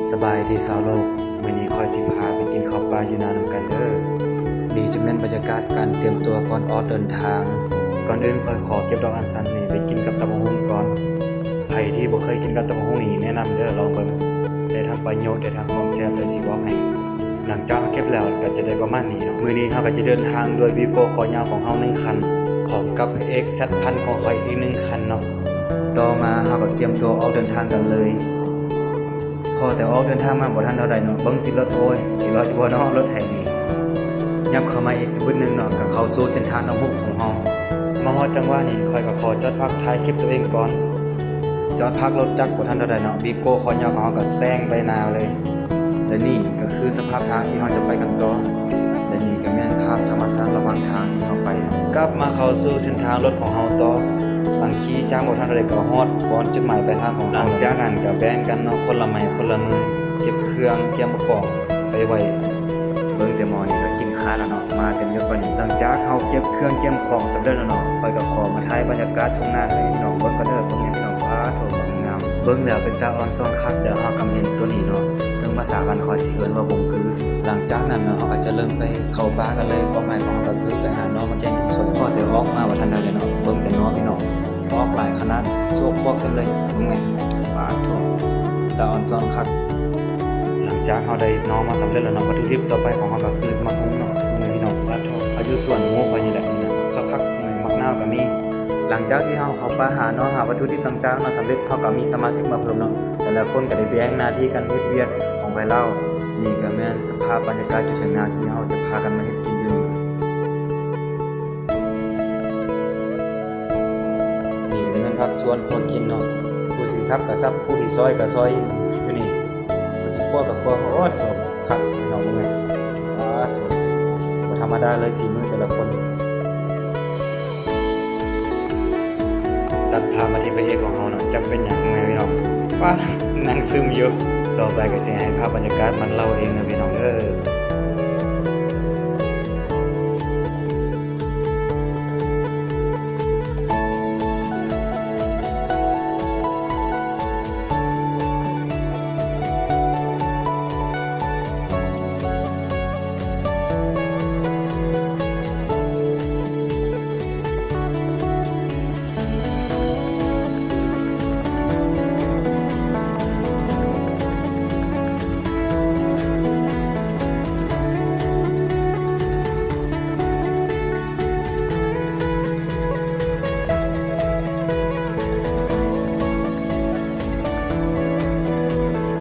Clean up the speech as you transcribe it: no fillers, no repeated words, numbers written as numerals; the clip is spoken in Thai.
สบายดีสาวโลกมื้อนี้คอยสิพาไปกินข้าวปลาอยู่นานำกันเด้อนี่จะเป็นบรรยากาศการเตรียมตัวก่อนออกเดินทางก่อนอื่นคอยขอเก็บดอกอัญชันนี่ไปกินกับตำบักหุ่งก่อนไผที่บ่เคยกินกับตำบักหุ่งนี่แนะนำเด้อลองเบิ่งได้ทั้งประโยชน์ได้ทั้งความแซ่บเลยสิบอกให้หลังจากเก็บแล้วก็จะได้ประมาณนี้เนาะมื้อนี้เฮาก็จะเดินทางด้วยวีโก้คอยาวของเฮา1คันพร้อมกับ XZ1000 ของข้อยอีก1คันเนาะต่อมาเฮาก็เตรียมตัวออกเดินทางกันเลยพอแต่ออกเดินทางมาบ่ทันเท่าใดเนาะเบิ่งติดรถโอ้ยสิรออยู่บ่เนาะรถไถนี่ยับเข้ามาอีกบึ้นนึงเนาะก็เข้าสู่เส้นทางน้ำพุของเฮามาฮอดจังหวะนี้ค่อยก็ขอจอดพักถ่ายคลิปตัวเองก่อนจอดพักรถจักรบ่ทันเท่าใดเนาะวีโก้คอยาวของเฮาก็แซงไปหน้าเลยและนี่ก็คือสภาพทางที่เฮาจะไปกันต่อและนี่ก็แม่นภาพธรรมชาติระหว่างทางที่เฮาไปกลับมาเข้าสู่เส้นทางรถของเฮาต่อบางทีจ้างบ่ทันเท่าใดก็ฮอดก่อนจุดหมายปลายทางของเฮาหลังจากนั้นก็แบ่งกันเนาะคนละไม้คนละมือเก็บเครื่องเตรียมของไปไว้เบิ่งแต่หมอนี่ก็กินข้าวแล้วเนาะมาเต็มยศบัดนี้หลังจากเฮาเก็บเครื่องเตรียมของสำเร็จแล้วเนาะค่อยก็ขอมาถ่ายบรรยากาศทุ่งนาให้พี่น้องเบิ่งก็เด้อเบิ่งให้พี่น้องว่าโถบักงามเบิ่งแล้วเป็นตาอ่อนซ้อนคักเดี๋ยวเฮาก็เห็นตัวนี้เนาะซึ่งภาษาบ้านคอยสิเอิ้นว่าบงกือหลังจากนั้นเนาะเฮาก็จะเริ่มไปเข้าป่ากันเลยเป้าหมายของเฮาก็คือไปหาน้องมาแกงกินสดพอแต่ออกมาบ่ทันได้เลยเนาะเบิ่งแต่น้องพี่น้องออกหลายขนาดโซกครอบเต็มเลยเบิ่งแม่ปาดโถตาอ่อนซ้อนคักหลังจากเฮาได้น้องมาสำเร็จแล้วเนาะวัตถุดิบต่อไปของเฮาก็คือมะฮุ่งเนาะพี่น้องปาดโถอายุส่วนหมูข่อยนี่แหละนี่นะคักๆมักนาวก็มีหลังจากที่เฮาเข้าป่าหาเนาะหาวัตถุดิบต่างๆเนาะสำเร็จเฮาก็มีสมาชิกมาเพิ่มเนาะแต่ละคนก็ได้แบ่งหน้าที่กันเฮ็ดเวียกของไผเล่านี่ก็แม่นสภาพบรรยากาศอยู่เถียงนาที่เฮาจะพากันมาเฮ็ดกินอยู่นี่ก็เป็นผักสวนคนกินเนาะผู้สิซับก็ซับผู้ที่ซอยก็ซอยอยู่นี่ผู้สิคั่วก็คั่วโอ้โถคักพี่น้องเอ้ยโถบ่ธรรมดาเลยฝีมือแต่ละคนตัดภาพมาที่พระเอกของเฮาเนาะจักเป็นหยังไงพี่น้องว้านั่งซึมอยู่ต่อไปก็สิให้ภาพบรรยากาศมันเล่าเองนะพี่น้องเด้อ